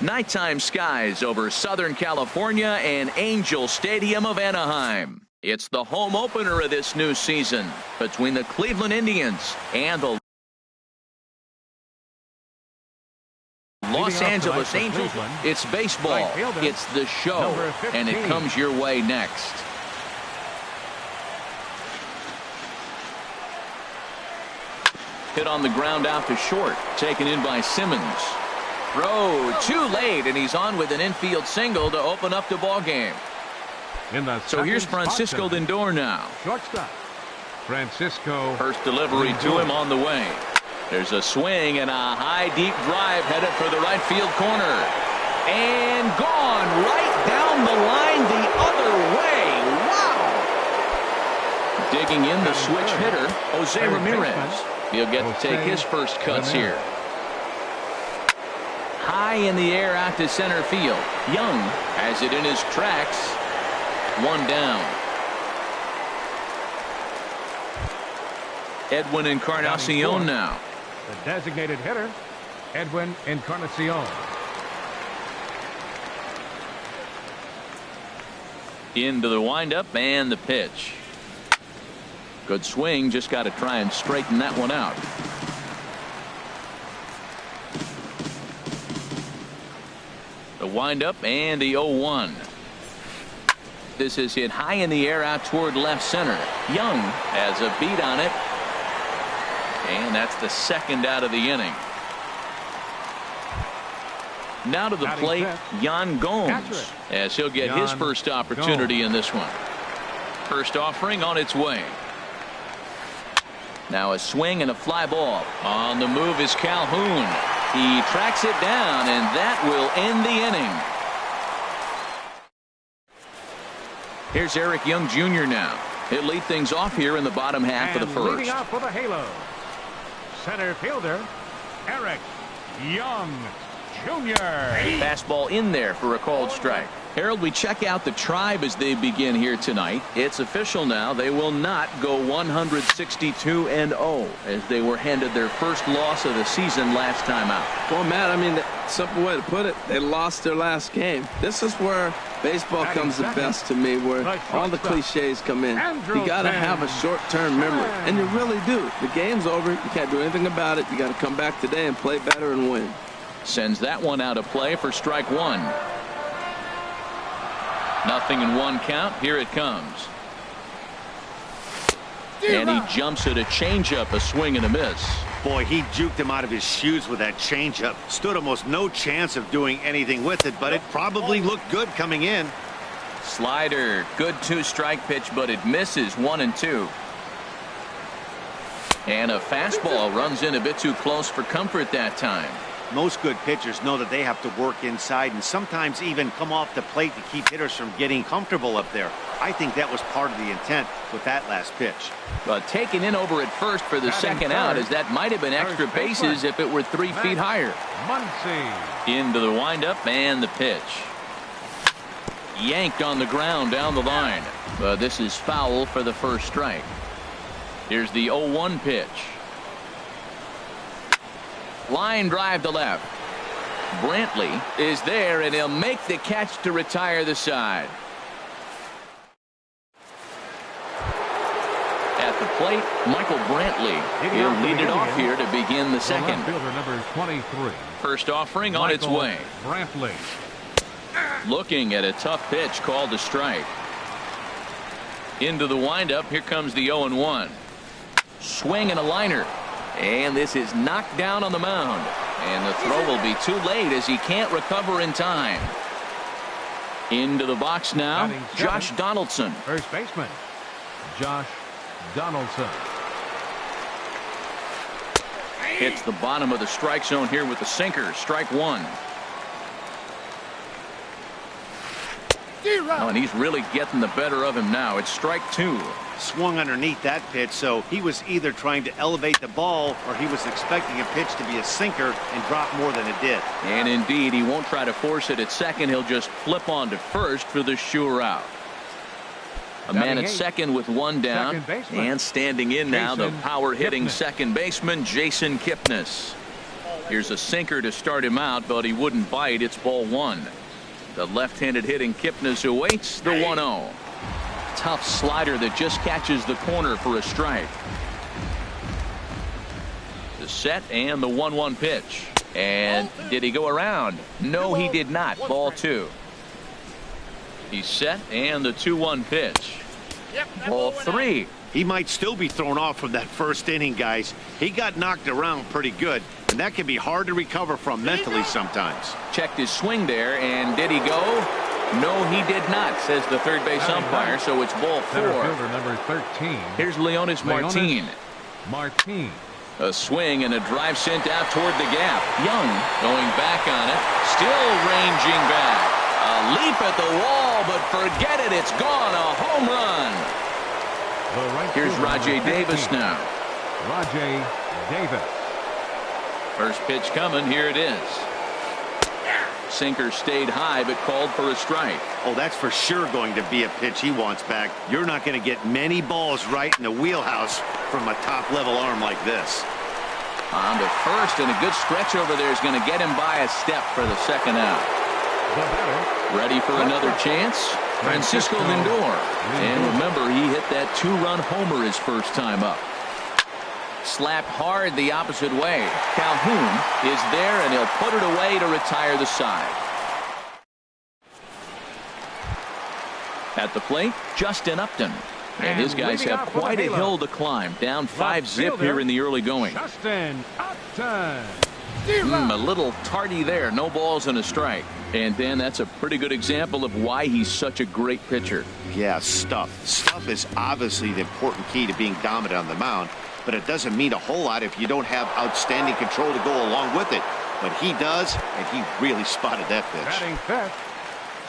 Nighttime skies over Southern California and Angel Stadium of Anaheim. It's the home opener of this new season between the Cleveland Indians and the Los Angeles Angels. It's baseball. It's the show, and it comes your way next. Hit on the ground out to short, taken in by Simmons. Throw too late, and he's on with an infield single to open up the ball game. So here's Francisco Lindor now. Shortstop. Francisco. First delivery to him on the way. There's a swing and a high deep drive headed for the right field corner. And gone right down the line the other way. Wow! Digging in the switch hitter, Jose Ramirez. He'll get to take his first cuts here. High in the air out to center field. Young has it in his tracks. One down. Edwin Encarnacion now. The designated hitter, Edwin Encarnacion. Into the windup and the pitch. Good swing, just got to try and straighten that one out. The windup and the 0-1. This is hit high in the air out toward left center. Young has a beat on it. And that's the second out of the inning. Now to the plate, Yan Gomes, as he'll get his first opportunity in this one. First offering on its way. Now a swing and a fly ball. On the move is Calhoun. He tracks it down, and that will end the inning. Here's Eric Young Jr. now. He'll lead things off here in the bottom half of the first. Leading off for the Halo, center fielder Eric Young Jr. Fastball in there for a called strike. Harold, we check out the Tribe as they begin here tonight. It's official now. They will not go 162-0 as they were handed their first loss of the season last time out. Well, Matt, I mean, the simple way to put it, they lost their last game. This is where baseball comes the best to me, where all the cliches come in. You got to have a short-term memory, and you really do. The game's over. You can't do anything about it. You got to come back today and play better and win. Sends that one out of play for strike one. Nothing in one count. Here it comes. And he jumps at a changeup, a swing and a miss. Boy, he juked him out of his shoes with that changeup. Stood almost no chance of doing anything with it, but it probably looked good coming in. Slider, good two-strike pitch, but it misses 1-2. And a fastball runs in a bit too close for comfort that time. Most good pitchers know that they have to work inside and sometimes even come off the plate to keep hitters from getting comfortable up there. I think that was part of the intent with that last pitch. But taken in over at first for the second out, as that might have been extra bases if it were 3 feet higher. Into the windup and the pitch. Yanked on the ground down the line. But this is foul for the first strike. Here's the 0-1 pitch. Line drive to left. Brantley is there, and he'll make the catch to retire the side. At the plate, Michael Brantley. He'll lead it off here to begin the second. Number 23. First offering on its way. Brantley. Looking at a tough pitch called a strike. Into the windup. Here comes the 0-1. Swing and a liner. And this is knocked down on the mound. And the throw will be too late as he can't recover in time. Into the box now, Josh Donaldson. First baseman, Josh Donaldson. Hits the bottom of the strike zone here with the sinker. Strike one. Oh, and he's really getting the better of him now. It's strike two. Swung underneath that pitch, so he was either trying to elevate the ball or he was expecting a pitch to be a sinker and drop more than it did. And indeed, he won't try to force it at second. He'll just flip on to first for the sure out. A man at second with one down, and standing in now, the power-hitting second baseman, Jason Kipnis. Here's a sinker to start him out, but he wouldn't bite. It's ball one. The left-handed hitting Kipnis awaits the 1-0. Tough slider that just catches the corner for a strike. The set and the 1-1 pitch. And did he go around? No, he did not. Ball two. He's set and the 2-1 pitch. Ball three. He might still be thrown off from that first inning, guys. He got knocked around pretty good, and that can be hard to recover from mentally sometimes. Checked his swing there, and did he go? No, he did not, says the third base umpire, so it's ball four. Fielder number 13. Here's Leonis Martin. A swing and a drive sent out toward the gap. Young going back on it, still ranging back. A leap at the wall, but forget it, it's gone. A home run. Here's Rajay Davis now. Rajay Davis. First pitch coming. Here it is. Sinker stayed high, but called for a strike. Oh, that's for sure going to be a pitch he wants back. You're not going to get many balls right in the wheelhouse from a top-level arm like this. On to first, and a good stretch over there is going to get him by a step for the second out. Ready for another chance? Francisco Lindor. And remember, he hit that two-run homer his first time up. Slapped hard the opposite way. Calhoun is there, and he'll put it away to retire the side. At the plate, Justin Upton. And his guys have quite a hill to climb. Down 5-0 here in the early going. Justin Upton. A little tardy there. No balls and a strike. And Dan, that's a pretty good example of why he's such a great pitcher. Yeah, stuff. Stuff is obviously the important key to being dominant on the mound, but it doesn't mean a whole lot if you don't have outstanding control to go along with it. But he does, and he really spotted that pitch.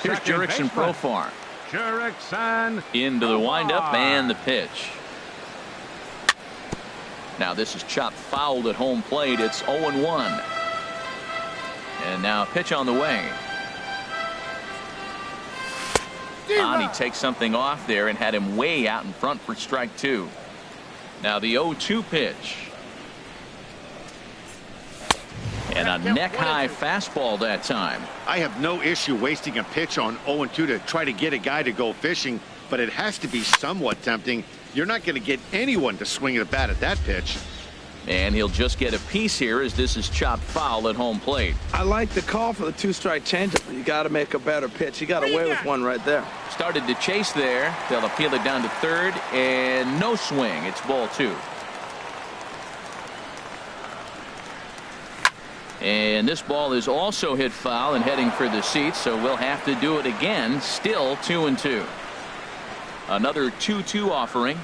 Here's Jurickson Profar. Jurickson into the windup and the pitch. Now this is chopped fouled at home plate. It's 0-1. And now a pitch on the way. He takes something off there and had him way out in front for strike two. Now the 0-2 pitch. And a neck-high fastball that time. I have no issue wasting a pitch on 0-2 to try to get a guy to go fishing, but it has to be somewhat tempting. You're not going to get anyone to swing the bat at that pitch. And he'll just get a piece here as this is chopped foul at home plate. I like the call for the two-strike changeup. You got to make a better pitch. He got away with one right there. Started to chase there. They'll appeal it down to third, and no swing. It's ball two. And this ball is also hit foul and heading for the seats, so we'll have to do it again. Still 2-2. Another 2-2 offering.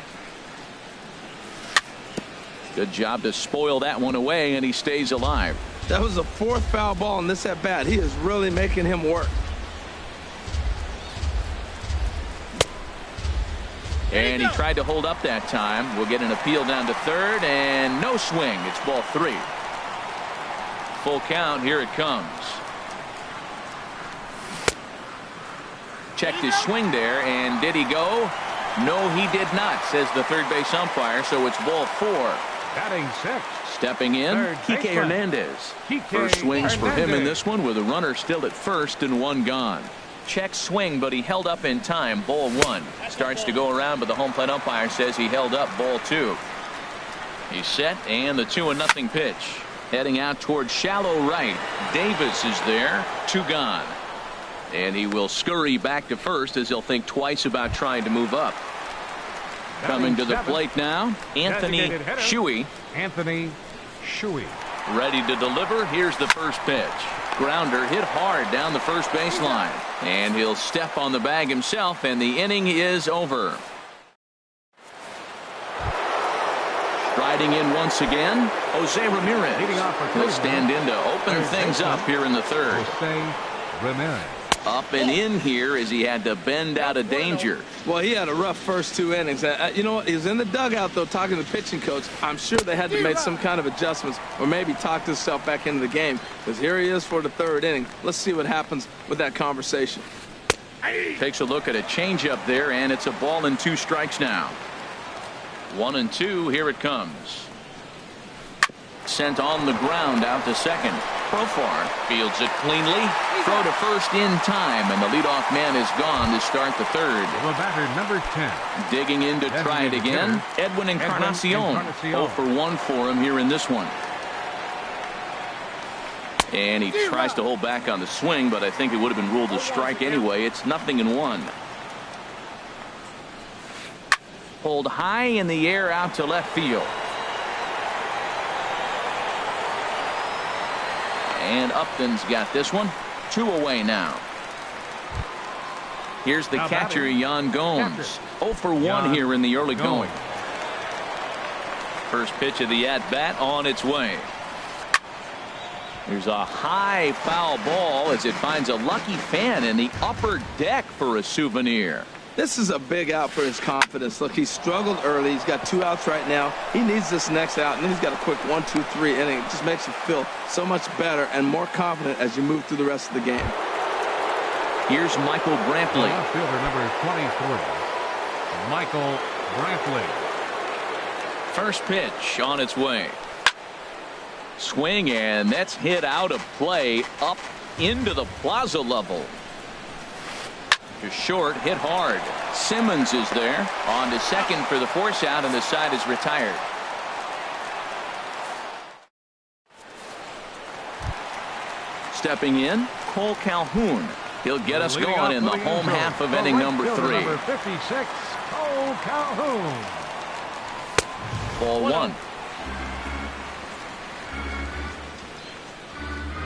Good job to spoil that one away, and he stays alive. That was the fourth foul ball in this at bat. He is really making him work. And he tried to hold up that time. We'll get an appeal down to third, and no swing. It's ball three. Full count. Here it comes. Checked his swing there, and did he go? No, he did not, says the third base umpire, so it's ball four. Batting sixth. Stepping in, Kike Hernandez. First swings for him in this one with a runner still at first and one gone. Check swing, but he held up in time. Ball one. Starts to go around, but the home plate umpire says he held up. Ball two. He's set, and the 2-0 pitch. Heading out toward shallow right. Davis is there. Two gone. And he will scurry back to first as he'll think twice about trying to move up. Coming to the plate now, Anthony Shuey. Anthony Shuey. Ready to deliver. Here's the first pitch. Grounder hit hard down the first baseline. And he'll step on the bag himself, and the inning is over. Striding in once again, Jose Ramirez. He'll stand in to open things up here in the third. Jose Ramirez. Up and in here as he had to bend out of danger. Well, he had a rough first two innings. You know what? He was in the dugout, though, talking to the pitching coach. I'm sure they had to make some kind of adjustments or maybe talk himself back into the game, because here he is for the third inning. Let's see what happens with that conversation. Takes a look at a changeup there, and it's a ball and 2 strikes now. 1-2. Here it comes. sent on the ground out to second. Profar fields it cleanly. Throw to first in time, and the leadoff man is gone to start the third. The batter, number 10. Digging in to try it again, Edwin Encarnacion. 0 for 1 for him here in this one. And he tries to hold back on the swing, but I think it would have been ruled a strike anyway. It's 0-1. Pulled high in the air out to left field. And Upton's got this one. 2 away now. Here's the catcher, Yan Gomes. 0 for 1 here in the early going. First pitch of the at-bat on its way. There's a high foul ball as it finds a lucky fan in the upper deck for a souvenir. This is a big out for his confidence. Look, he struggled early. He's got 2 outs right now. He needs this next out, and then he's got a quick 1, 2, 3 inning. It just makes you feel so much better and more confident as you move through the rest of the game. Here's Michael Brantley. Fielder number 23, Michael Brantley. First pitch on its way. Swing, and that's hit out of play up into the plaza level. Just short, hit hard. Simmons is there. On to second for the force out, and the side is retired. Stepping in, Cole Calhoun. He'll get us going in the home half of inning number 3. Number 56, Cole Calhoun. Ball 1.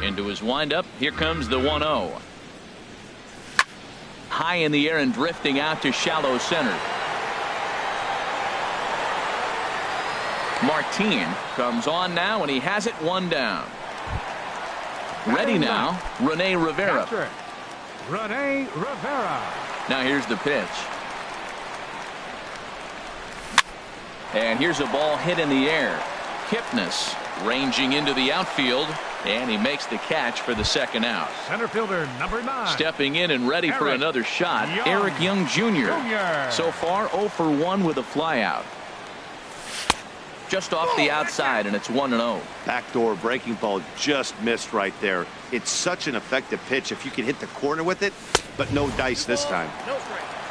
Into his windup. Here comes the 1-0. High in the air and drifting out to shallow center. Martin comes on now, and he has it 1 down. Ready now, Rene Rivera. Rene Rivera. Now here's the pitch. And here's a ball hit in the air. Kipnis ranging into the outfield, and he makes the catch for the second out. Center fielder number 9. Stepping in and ready for another shot, Eric Young Jr. So far 0 for 1 with a flyout. Just off the outside, and it's 1-0. Backdoor breaking ball just missed right there. It's such an effective pitch if you can hit the corner with it, but no dice this time.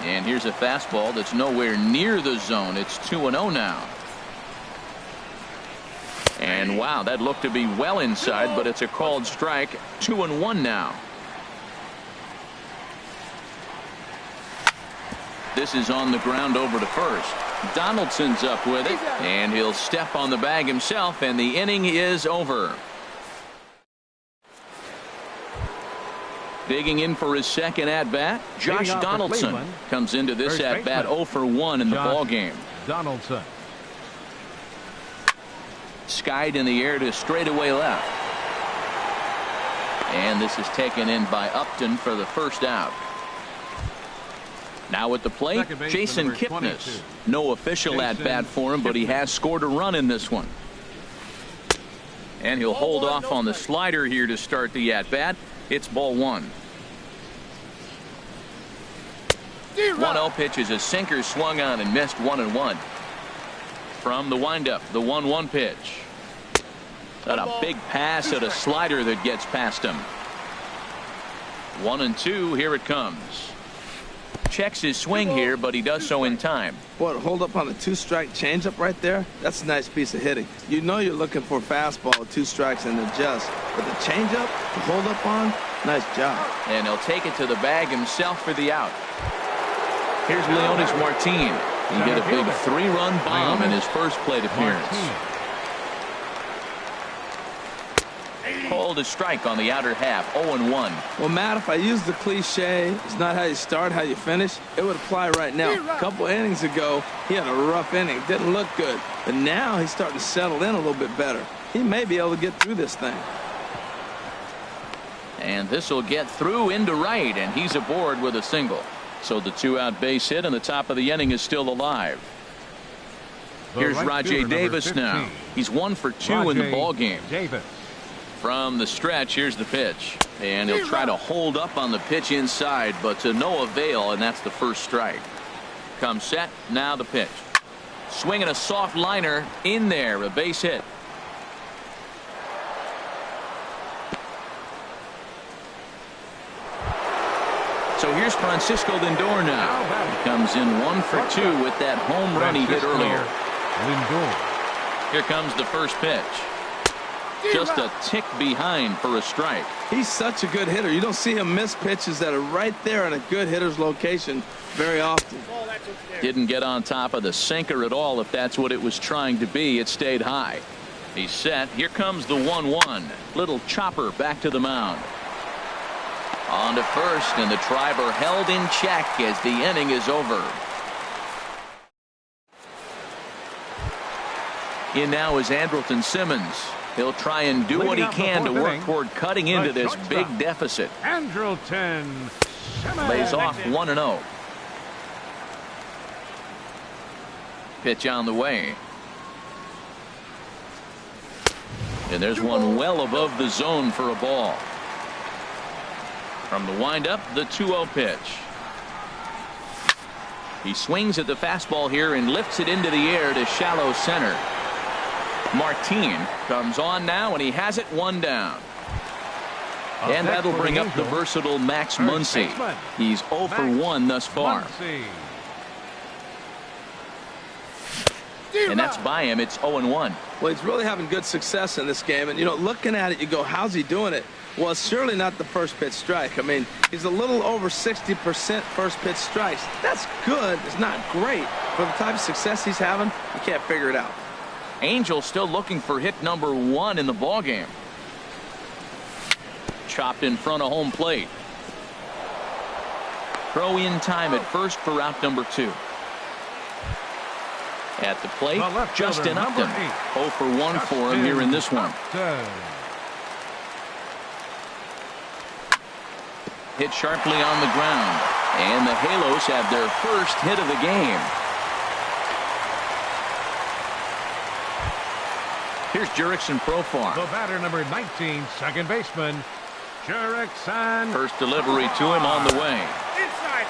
And here's a fastball that's nowhere near the zone. It's 2-0 now. And wow, that looked to be well inside, but it's a called strike. 2-1 now. This is on the ground over to first. Donaldson's up with it, and he'll step on the bag himself, and the inning is over. Digging in for his second at-bat, Josh Donaldson comes into this at-bat 0 for 1 in the ball game. Donaldson. Skied in the air to straightaway left. And this is taken in by Upton for the first out. Now at the plate, Jason Kipnis. No official at-bat for him, but he has scored a run in this one. And he'll hold off on the slider here to start the at-bat. It's ball 1. 1-0 pitch is a sinker swung on and missed 1-1. From the windup, the 1-1 pitch. Got a big pass at a slider that gets past him. 1-2, here it comes. Checks his swing here, but he does so in time. Boy, hold up on the 2-strike changeup right there. That's a nice piece of hitting. You know you're looking for a fastball, 2 strikes and adjust. But the changeup to hold up on, nice job. And he'll take it to the bag himself for the out. Here's Leonis Martin. He hit a big 3-run bomb in his first plate appearance. Called a strike on the outer half, 0-1. Well, Matt, if I use the cliche, it's not how you start, how you finish, it would apply right now. A couple innings ago, he had a rough inning. Didn't look good. But now he's starting to settle in a little bit better. He may be able to get through this thing. And this will get through into right, and he's aboard with a single. So the 2-out base hit, and the top of the inning is still alive. Here's Rajay Davis now. He's 1 for 2 in the ball game. From the stretch, here's the pitch. And he'll try to hold up on the pitch inside, but to no avail, and that's the first strike. Comes set, now the pitch. Swinging a soft liner in there, a base hit. here's Francisco Lindor now. He comes in 1 for 2 with that home run he hit earlier. Lindor. Here comes the first pitch. Just a tick behind for a strike. He's such a good hitter. You don't see him miss pitches that are right there in a good hitter's location very often. Didn't get on top of the sinker at all, if that's what it was trying to be. It stayed high. He's set. Here comes the 1-1. Little chopper back to the mound. On to first, and the driver held in check as the inning is over. In now is Andrelton Simmons. He'll try and do what he can to work toward cutting into this big deficit. Andrelton Simmons lays off 1-0. Pitch on the way. And there's one well above the zone for a ball. From the windup, the 2-0 pitch. He swings at the fastball here and lifts it into the air to shallow center. Martin comes on now, and he has it 1 down. And that'll bring up the versatile Max Muncy. He's 0 for 1 thus far. And that's by him. It's 0-1. Well, he's really having good success in this game. And, you know, looking at it, you go, how's he doing it? Well, it's surely not the first pitch strike. I mean, he's a little over 60% first pitch strikes. That's good. It's not great. For the type of success he's having, you can't figure it out. Angel still looking for hit number 1 in the ballgame. Chopped in front of home plate. Throw in time at first for out number 2. At the plate, Justin Upton. 0 for 1 for him here in this one. Hit sharply on the ground. And the Halos have their first hit of the game. Here's Jurickson Profar. The batter, number 19, second baseman, Jurickson. First delivery to him on the way.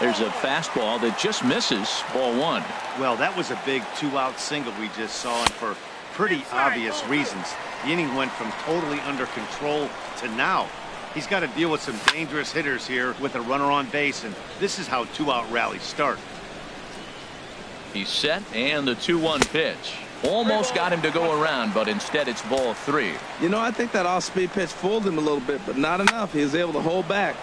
There's a fastball that just misses. Ball 1. Well, that was a big 2-out single we just saw, and for pretty obvious reasons. The inning went from totally under control to now. He's got to deal with some dangerous hitters here with a runner on base, and this is how 2-out rallies start. He's set, and the 2-1 pitch. Almost got him to go around, but instead it's ball 3. You know, I think that off-speed pitch fooled him a little bit, but not enough. He was able to hold back.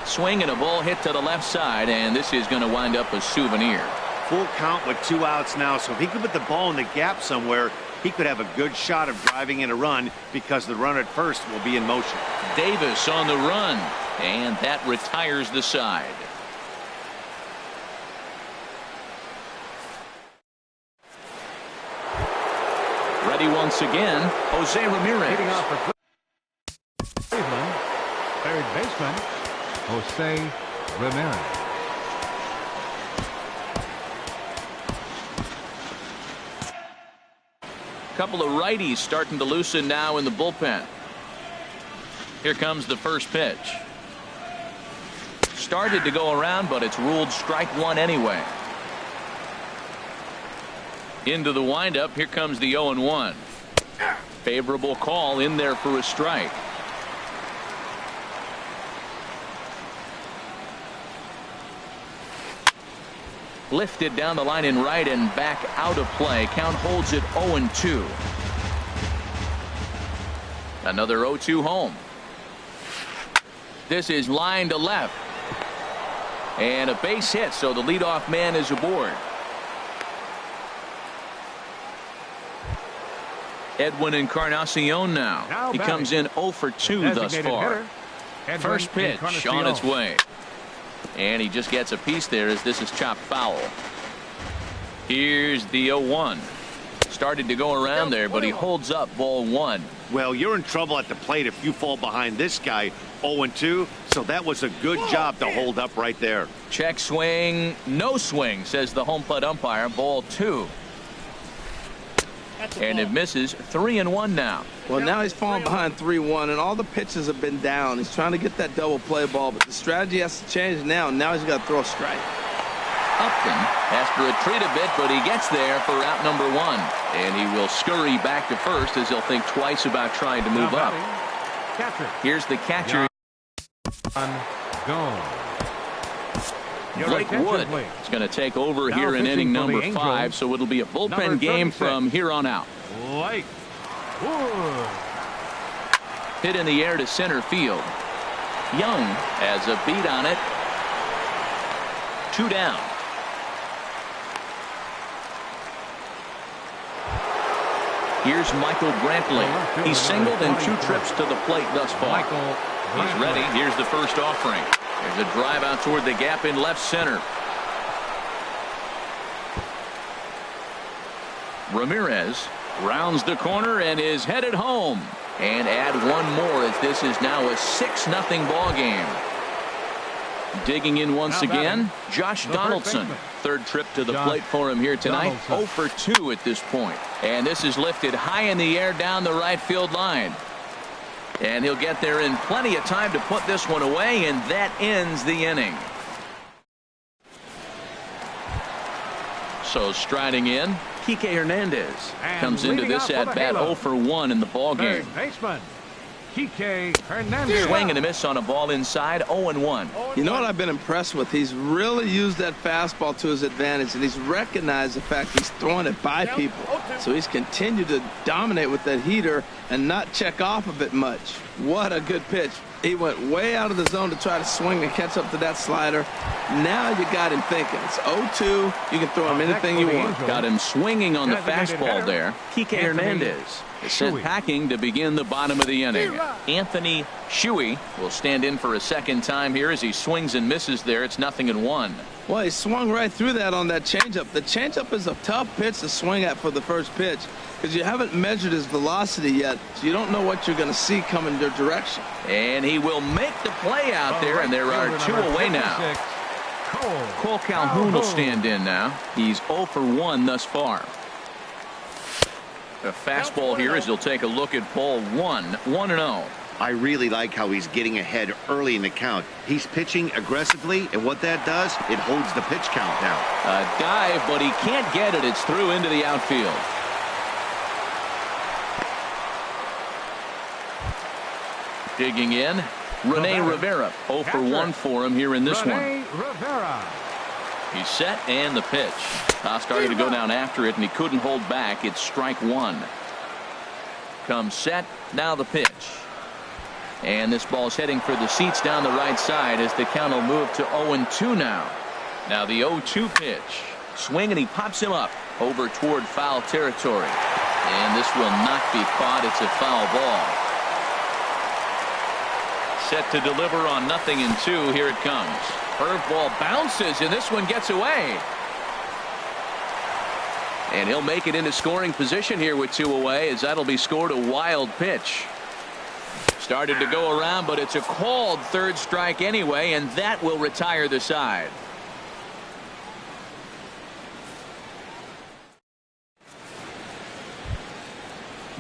Swing and a ball hit to the left side, and this is going to wind up a souvenir. Full count with 2 outs now, so if he could put the ball in the gap somewhere, he could have a good shot of driving in a run because the runner at first will be in motion. Davis on the run, and that retires the side. Ready once again, Jose Ramirez. Hitting off for Cleveland, third baseman, Jose Ramirez. Couple of righties starting to loosen now in the bullpen. Here comes the first pitch. Started to go around, but it's ruled strike 1 anyway. Into the windup. Here comes the 0-1. Favorable call in there for a strike. Lifted down the line in right and back out of play. Count holds it 0-2. Another 0-2 home. This is line to left. And a base hit, so the leadoff man is aboard. Edwin Encarnacion now. He comes in 0 for 2 thus far. First pitch on its way. And he just gets a piece there as this is chopped foul. Here's the 0-1. Started to go around there, but he holds up ball 1. Well, you're in trouble at the plate if you fall behind this guy 0-2. So that was a good job to hold up right there. Check swing. No swing, says the home plate umpire. Ball 2. And it misses. 3-1 now. Well, now he's falling behind 3-1, and all the pitches have been down. He's trying to get that double play ball, but the strategy has to change now. Now he's got to throw a strike. Upton has to retreat a bit, but he gets there for out number 1. And he will scurry back to first as he'll think twice about trying to move up. Here's the catcher. Gone. Blake Wood is going to take over Now here in pitching inning for the number Angels, 5, so it'll be a bullpen number game 36. from here on out. Blake Wood. Hit in the air to center field. Young has a beat on it. 2 down. Here's Michael Brantley. He's singled in 2 trips to the plate thus far. He's ready. Here's the first offering. There's a drive out toward the gap in left center. Ramirez rounds the corner and is headed home. And add one more as this is now a 6-0 ball game. Digging in once again, Josh Donaldson. Third trip to the plate for him here tonight. 0 for 2 at this point. And this is lifted high in the air down the right field line. And he'll get there in plenty of time to put this one away, and that ends the inning. So striding in, Kike Hernandez comes into this at bat 0 for 1 in the ball game. Baseman Kike Hernandez. Swing and a miss on a ball inside. 0-1. You know what I've been impressed with? He's really used that fastball to his advantage, and he's recognized the fact he's throwing it by people. So he's continued to dominate with that heater and not check off of it much. What a good pitch. He went way out of the zone to try to swing and catch up to that slider. Now you got him thinking. It's 0-2. You can throw him anything you want. Got him swinging on the fastball there. Kike Hernandez is sent packing to begin the bottom of the inning. Anthony Shuey will stand in for a second time here as he swings and misses there. It's 0-1. Well, he swung right through that on that changeup. The changeup is a tough pitch to swing at for the first pitch because you haven't measured his velocity yet, so you don't know what you're going to see coming your direction. And he will make the play out there, and there are 2 away now. Cole Calhoun will stand in now. He's 0 for 1 thus far. A fastball here as he'll take a look at ball 1. 1-0. I really like how he's getting ahead early in the count. He's pitching aggressively, and what that does, it holds the pitch count down. A dive, but he can't get it. It's through into the outfield. Digging in, Rene Rivera. 0 for 1 for him here in this one. He's set, and the pitch. Starting to go down after it, and he couldn't hold back. It's strike 1. Comes set, now the pitch. And this ball's heading for the seats down the right side as the count will move to 0-2 now. Now the 0-2 pitch. Swing, and he pops him up over toward foul territory. And this will not be caught. It's a foul ball. Set to deliver on 0-2. Here it comes. Curveball bounces, and this one gets away. And he'll make it into scoring position here with 2 away as that'll be scored a wild pitch. Started to go around, but it's a called third strike anyway, and that will retire the side.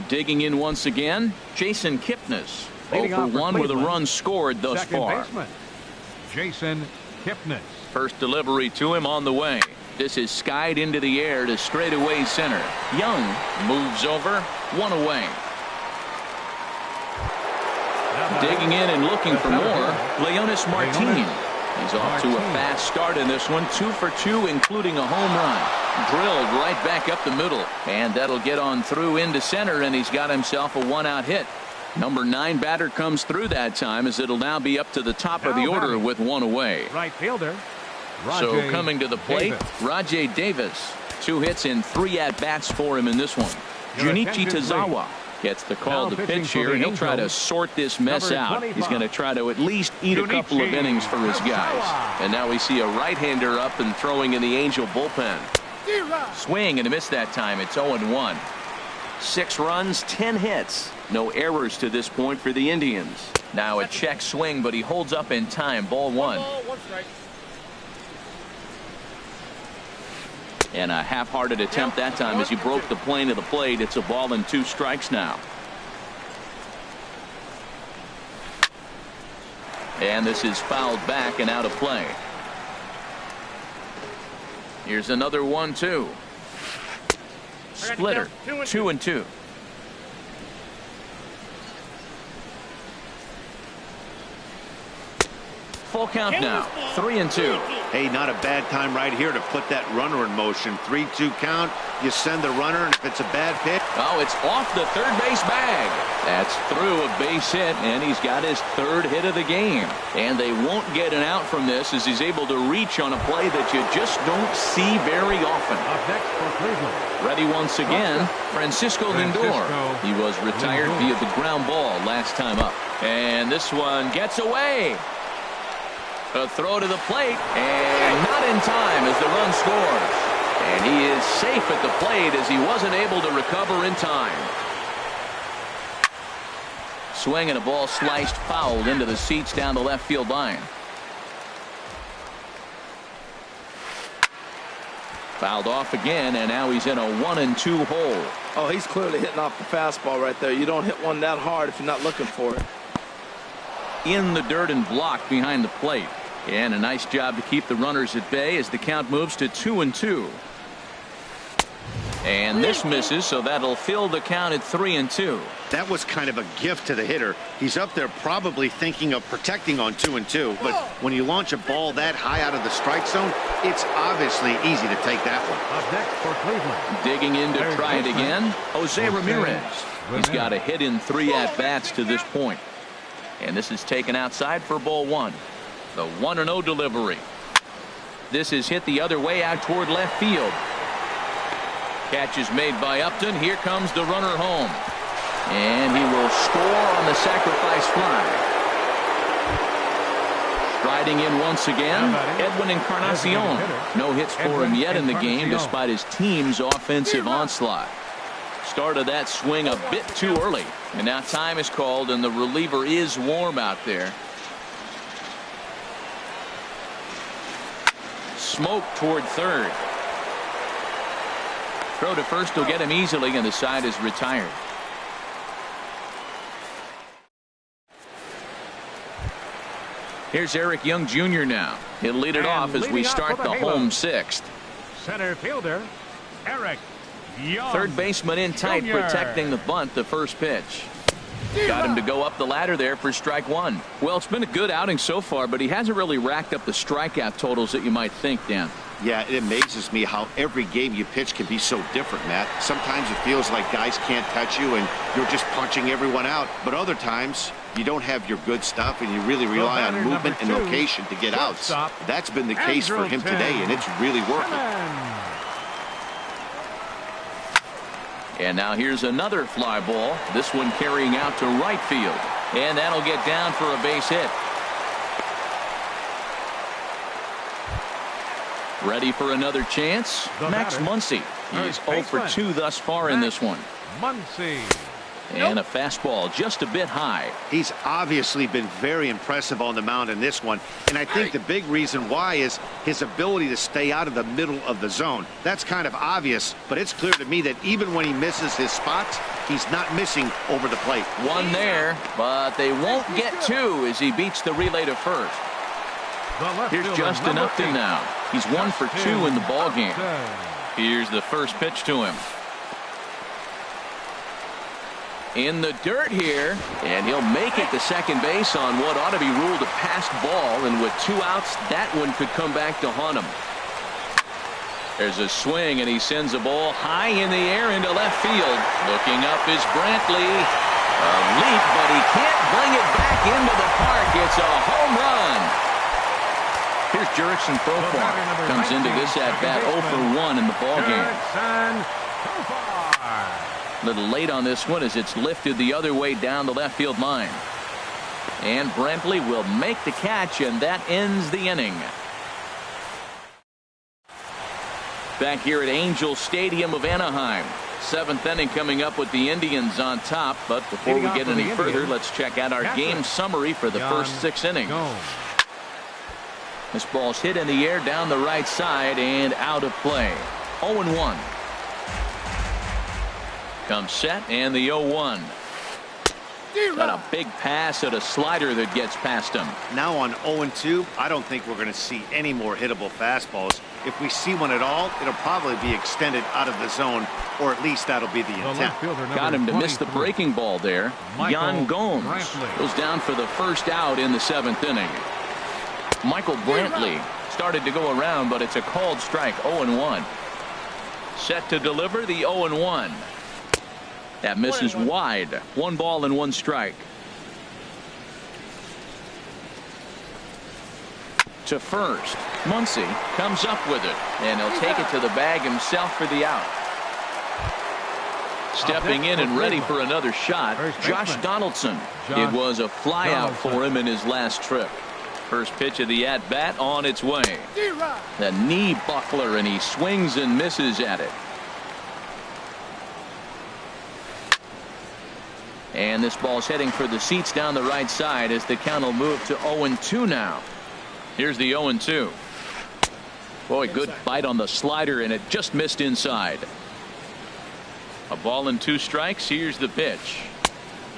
Digging in once again, Jason Kipnis. 0 for 1 with a run scored thus far. Baseman, Jason Kipnis. First delivery to him on the way. This is skied into the air to straightaway center. Young moves over. 1 away. Digging in and looking for more, Leonis Martin. He's off to a fast start in this one. 2 for 2, including a home run. Drilled right back up the middle. And that'll get on through into center, and he's got himself a 1-out hit. Number 9 batter comes through that time as it'll now be up to the top of the order with 1 away. Right fielder. So coming to the plate, Rajay Davis. 2 hits and 3 at-bats for him in this one. Junichi Tazawa gets the call to pitch here, and he'll try to sort this mess out. He's going to try to at least eat a couple of innings for his guys. And now we see a right-hander up and throwing in the Angel bullpen. Swing and a miss that time. It's 0-1. 6 runs, 10 hits. No errors to this point for the Indians. Now a check swing, but he holds up in time. Ball 1. And a half-hearted attempt that time as he broke the plane of the plate. It's a ball and 2 strikes now. And this is fouled back and out of play. Here's another 1-2. Splitter. 2-2. full count now. 3-2. Hey, not a bad time right here to put that runner in motion. 3-2 count. You send the runner, and if it's a bad pitch. Oh, it's off the third base bag. That's through a base hit, and he's got his third hit of the game. And they won't get an out from this as he's able to reach on a play that you just don't see very often. Up next for Cleveland. Ready once again, Francisco Lindor. He was retired via the ground ball last time up. And this one gets away. A throw to the plate, and not in time as the run scores. And he is safe at the plate as he wasn't able to recover in time. Swing and a ball sliced fouled into the seats down the left field line. Fouled off again, and now he's in a 1-2 hole. Oh, he's clearly hitting off the fastball right there. You don't hit one that hard if you're not looking for it. In the dirt and blocked behind the plate. And a nice job to keep the runners at bay as the count moves to 2-2. And this misses, so that'll fill the count at 3-2. That was kind of a gift to the hitter. He's up there probably thinking of protecting on 2-2, but when you launch a ball that high out of the strike zone, it's obviously easy to take that one. Up next for Cleveland. Digging in to try it again, Jose Ramirez. He's got a hit in 3 at-bats to this point. And this is taken outside for ball 1. The 1-0 delivery. This is hit the other way out toward left field. Catch is made by Upton. Here comes the runner home. And he will score on the sacrifice fly. Striding in once again, Edwin Encarnacion. No hits for him yet in the game despite his team's offensive onslaught. Started that swing a bit too early. And now time is called and the reliever is warm out there. Smoke toward third. Throw to first will get him easily, and the side is retired. Here's Eric Young Jr. now. He'll lead it off as we start the home 6th. Center fielder, Eric Young. Third baseman in tight, Jr. protecting the bunt, the first pitch. Got him to go up the ladder there for strike 1. Well, it's been a good outing so far, but he hasn't really racked up the strikeout totals that you might think, Dan. Yeah, it amazes me how every game you pitch can be so different, Matt. Sometimes it feels like guys can't touch you and you're just punching everyone out. But other times you don't have your good stuff and you really rely on movement and location to get outs. That's been the case for him today, and it's really working. And now here's another fly ball. This one carrying out to right field. And that'll get down for a base hit. Ready for another chance? Max Muncy. He is 0 for 2 thus far in this one. Muncy. And a fastball just a bit high. He's obviously been very impressive on the mound in this one, and I think the big reason why is his ability to stay out of the middle of the zone. That's kind of obvious, but it's clear to me that even when he misses his spots, he's not missing over the plate. One there, but they won't get 2 as he beats the relay to first. Here's Justin Upton now. He's 1 for 2 in the ballgame. Here's the first pitch to him. In the dirt here, and he'll make it to second base on what ought to be ruled a passed ball, and with 2 outs, that one could come back to haunt him. There's a swing, and he sends a ball high in the air into left field. Looking up is Brantley. A leap, but he can't bring it back into the park. It's a home run. Here's Jurickson Profar. Comes into this at-bat 0 for 1 in the ballgame. A little late on this one as it's lifted the other way down the left field line. And Brantley will make the catch, and that ends the inning. Back here at Angel Stadium of Anaheim. 7th inning coming up with the Indians on top. But before we get any further, let's check out our game summary for the first 6 innings. This ball's hit in the air down the right side and out of play. 0-1. Comes set, and the 0-1. Got a big pass at a slider that gets past him. Now on 0-2, I don't think we're going to see any more hittable fastballs. If we see one at all, it'll probably be extended out of the zone, or at least that'll be the intent. Got him to miss the breaking ball there. Yan Gomes goes down for the first out in the 7th inning. Michael Brantley started to go around, but it's a called strike. 0-1. Set to deliver the 0-1. That misses wide. 1 ball and 1 strike. To first. Muncy comes up with it, and he'll take it to the bag himself for the out. Stepping in and ready for another shot, Josh Donaldson. It was a flyout for him in his last trip. First pitch of the at-bat on its way. The knee buckler, and he swings and misses at it. And this ball's heading for the seats down the right side as the count will move to 0-2 now. Here's the 0-2. Boy, good bite on the slider, and it just missed inside. A ball and 2 strikes. Here's the pitch.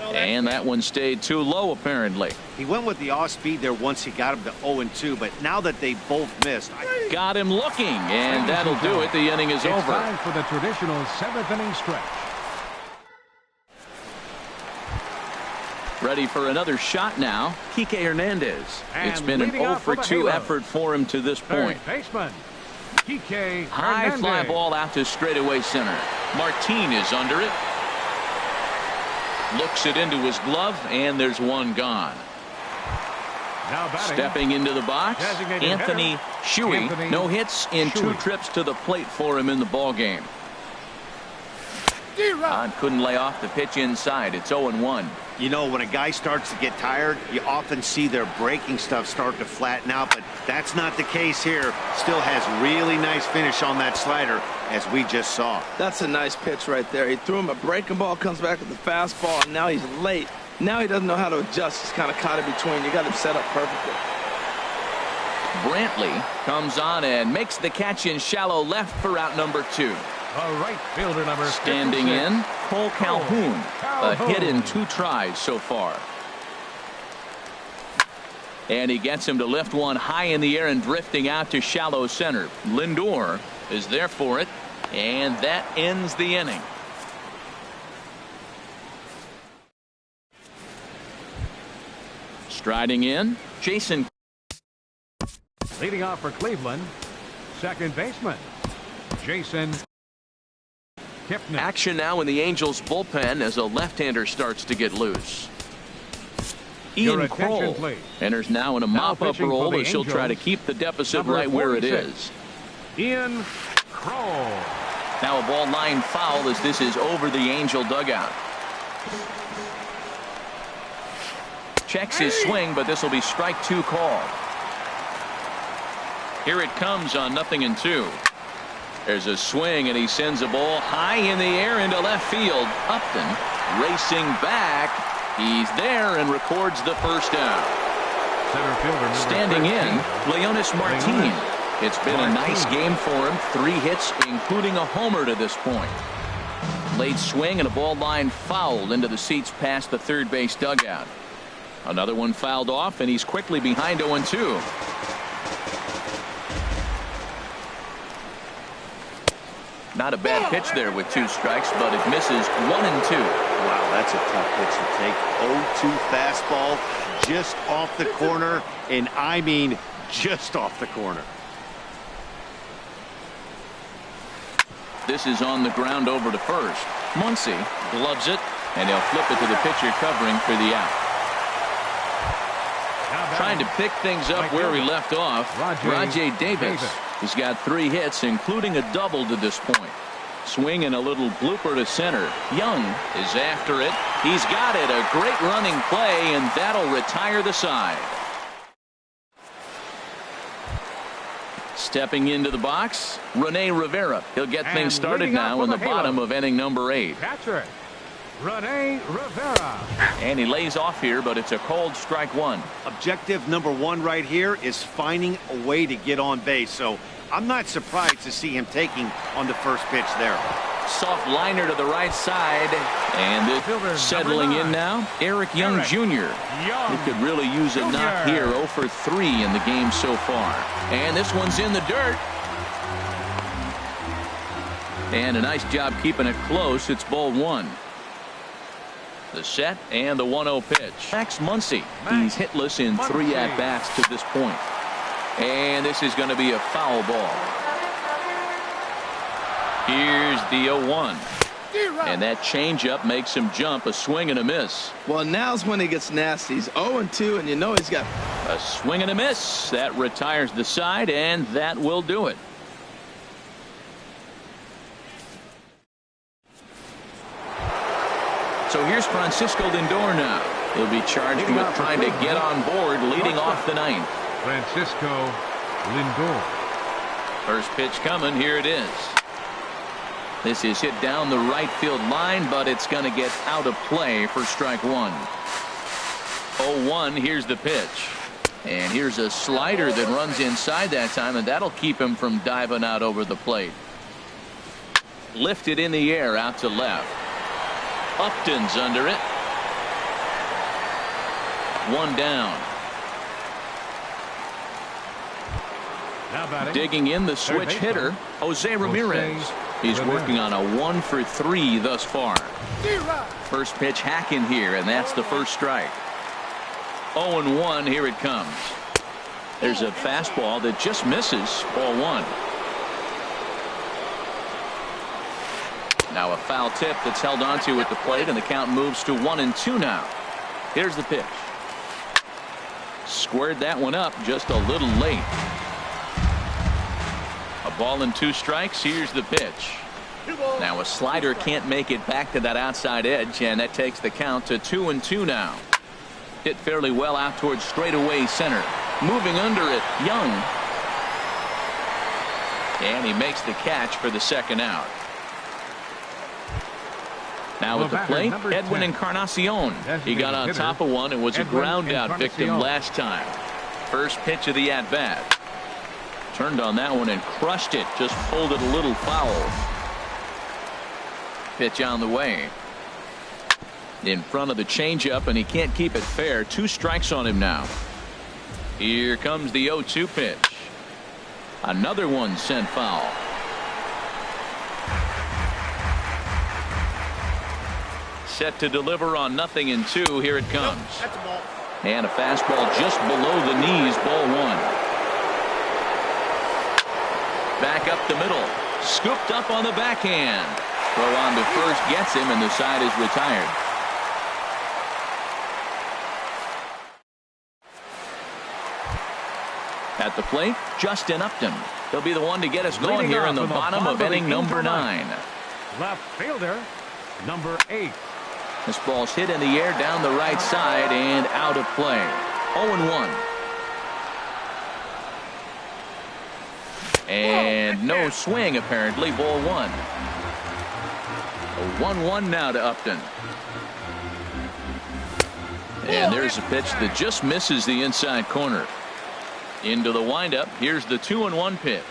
And that one stayed too low, apparently. He went with the off speed there once he got him to 0-2, but now that they both missed. Got him looking, and that'll do it. The inning is over. It's time for the traditional 7th inning stretch. Ready for another shot now, Kike Hernandez. It's been an 0-for-2 effort for him to this point. Baseman, Kike High Hernandez. fly ball out to straightaway center. Martin is under it. Looks it into his glove, and there's one gone. Now batting, stepping into the box, designated Anthony Shuey. No hits in 2 trips to the plate for him in the ball game. Couldn't lay off the pitch inside. It's 0-1. You know, when a guy starts to get tired, you often see their breaking stuff start to flatten out, but that's not the case here. Still has really nice finish on that slider, as we just saw. That's a nice pitch right there. He threw him a breaking ball, comes back with the fastball, and now he's late. Now he doesn't know how to adjust. He's kind of caught in between. You got him set up perfectly. Brantley comes on and makes the catch in shallow left for out number 2. Right fielder number standing 56. in, Cole Calhoun. A hit in 2 tries so far. And he gets him to lift one high in the air and drifting out to shallow center. Lindor is there for it, and that ends the inning. Striding in, Jason. Leading off for Cleveland, second baseman, Jason Kipnis. Action now in the Angels bullpen as a left-hander starts to get loose. Ian Kroll enters now in a mop-up role as he'll try to keep the deficit right where it is. Ian Kroll. Now a ball line foul as this is over the Angel dugout. Checks his swing, but this will be strike 2 called. Here it comes on 0-2. There's a swing, and he sends a ball high in the air into left field. Upton racing back. He's there and records the first out. Center fielder standing in, Leonis Martin. It's been a nice game for him. 3 hits, including a homer to this point. Late swing and a ball line fouled into the seats past the third base dugout. Another one fouled off, and he's quickly behind 0-2. Not a bad pitch there with 2 strikes, but it misses 1-2. Wow, that's a tough pitch to take. 0-2 fastball just off the corner, and I mean just off the corner. This is on the ground over to first. Muncy gloves it, and he'll flip it to the pitcher covering for the out. Trying to pick things up where he left off, Rajai Davis. He's got 3 hits, including a double to this point. Swing and a little blooper to center. Young is after it. He's got it. A great running play, and that'll retire the side. Stepping into the box, Rene Rivera. He'll get things started now in the bottom of inning number 8. Catcher, Rene Rivera. And he lays off here, but it's a cold strike 1. Objective number 1 right here is finding a way to get on base. So I'm not surprised to see him taking on the first pitch there. Soft liner to the right side. And this settling in now, Eric Young Jr. He could really use a knock here. 0 for 3 in the game so far. And this one's in the dirt. And a nice job keeping it close. It's ball 1. The set and the 1-0 pitch. Max Muncy. He's hitless in 3 at-bats to this point. And this is going to be a foul ball. Here's the 0-1. And that changeup makes him jump. A swing and a miss. Well, now's when he gets nasty. He's 0-2, and you know he's got a swing and a miss. That retires the side, and that will do it. So here's Francisco Lindor now. He'll be charged with trying to get on board, leading off the ninth. Francisco Lindor. First pitch coming. Here it is. This is hit down the right field line, but it's going to get out of play for strike one. 0-1. Here's the pitch. And here's a slider that runs inside that time, and that'll keep him from diving out over the plate. Lifted in the air out to left. Upton's under it. One down. Digging in the switch hitter, Jose Ramirez. He's working on a 1-for-3 thus far. First pitch hacking here, and that's the first strike. 0-1. Here it comes. There's a fastball that just misses. Ball one. Now a foul tip that's held onto at the plate, and the count moves to 1-2 now. Here's the pitch. Squared that one up just a little late. A ball and 2 strikes. Here's the pitch. Now a slider can't make it back to that outside edge, and that takes the count to 2-2 now. Hit fairly well out towards straightaway center. Moving under it, Young. And he makes the catch for the second out. Now at the plate, Edwin Encarnacion. He got on top of one and was a ground out victim last time. First pitch of the at bat. Turned on that one and crushed it. Just pulled it a little foul. Pitch on the way. In front of the changeup, and he can't keep it fair. 2 strikes on him now. Here comes the 0-2 pitch. Another one sent foul. Set to deliver on 0-2. Here it comes. And a fastball just below the knees. Ball one. Back up the middle. Scooped up on the backhand. Throw on to first gets him, and the side is retired. At the plate, Justin Upton. He'll be the one to get us going here in the bottom of inning number 9. Left fielder, number 8. This ball's hit in the air down the right side and out of play. 0-1. And no swing, apparently. Ball one. A 1-1 now to Upton. And there's a pitch that just misses the inside corner. Into the windup. Here's the 2-1 pitch.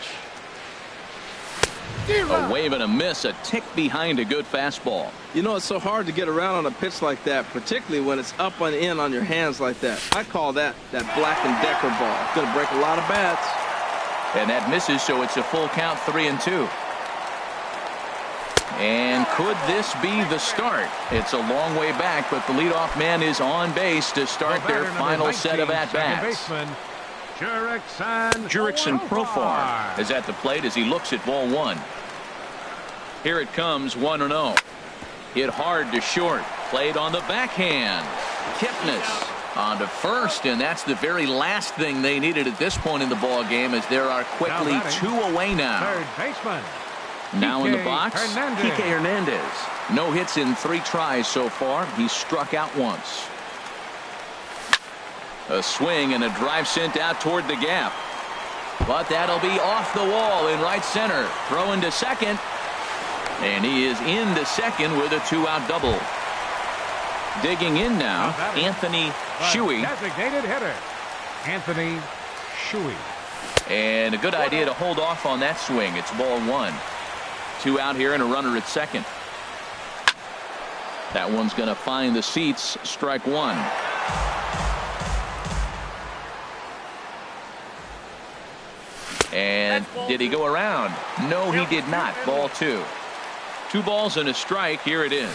A wave and a miss, a tick behind a good fastball. You know, it's so hard to get around on a pitch like that, particularly when it's up and in on your hands like that. I call that Black & Decker ball. It's going to break a lot of bats. And that misses, so it's a full count, 3-2. And could this be the start? It's a long way back, but the leadoff man is on base to start their final set of at-bats. Jurickson Profar is at the plate as he looks at ball one. Here it comes, 1-0. Hit hard to short. Played on the backhand. Kipnis on to first, and that's the very last thing they needed at this point in the ball game, as there are quickly 2 away now. Third baseman. Now in the box, Kike Hernandez. No hits in 3 tries so far. He struck out once. A swing and a drive sent out toward the gap. But that'll be off the wall in right center. Throw into second. And he is into second with a 2-out double. Digging in now, Anthony Shuey. Designated hitter, Anthony Shuey. And a good idea to hold off on that swing. It's ball one. 2 out here and a runner at second. That one's going to find the seats. Strike one. And did he go around? No, he did not. Ball 2. 2 balls and a strike. Here it is.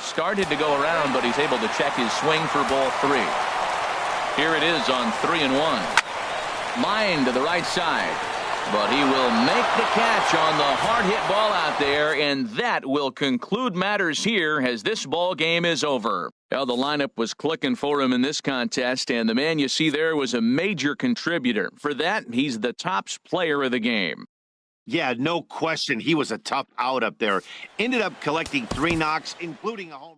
Started to go around, but he's able to check his swing for ball 3. Here it is on 3-1. Line to the right side. But he will make the catch on the hard hit ball out there, and that will conclude matters here as this ball game is over. Well, the lineup was clicking for him in this contest, and the man you see there was a major contributor. For that, he's the top player of the game. Yeah, no question. He was a tough out up there. Ended up collecting 3 knocks, including a home run.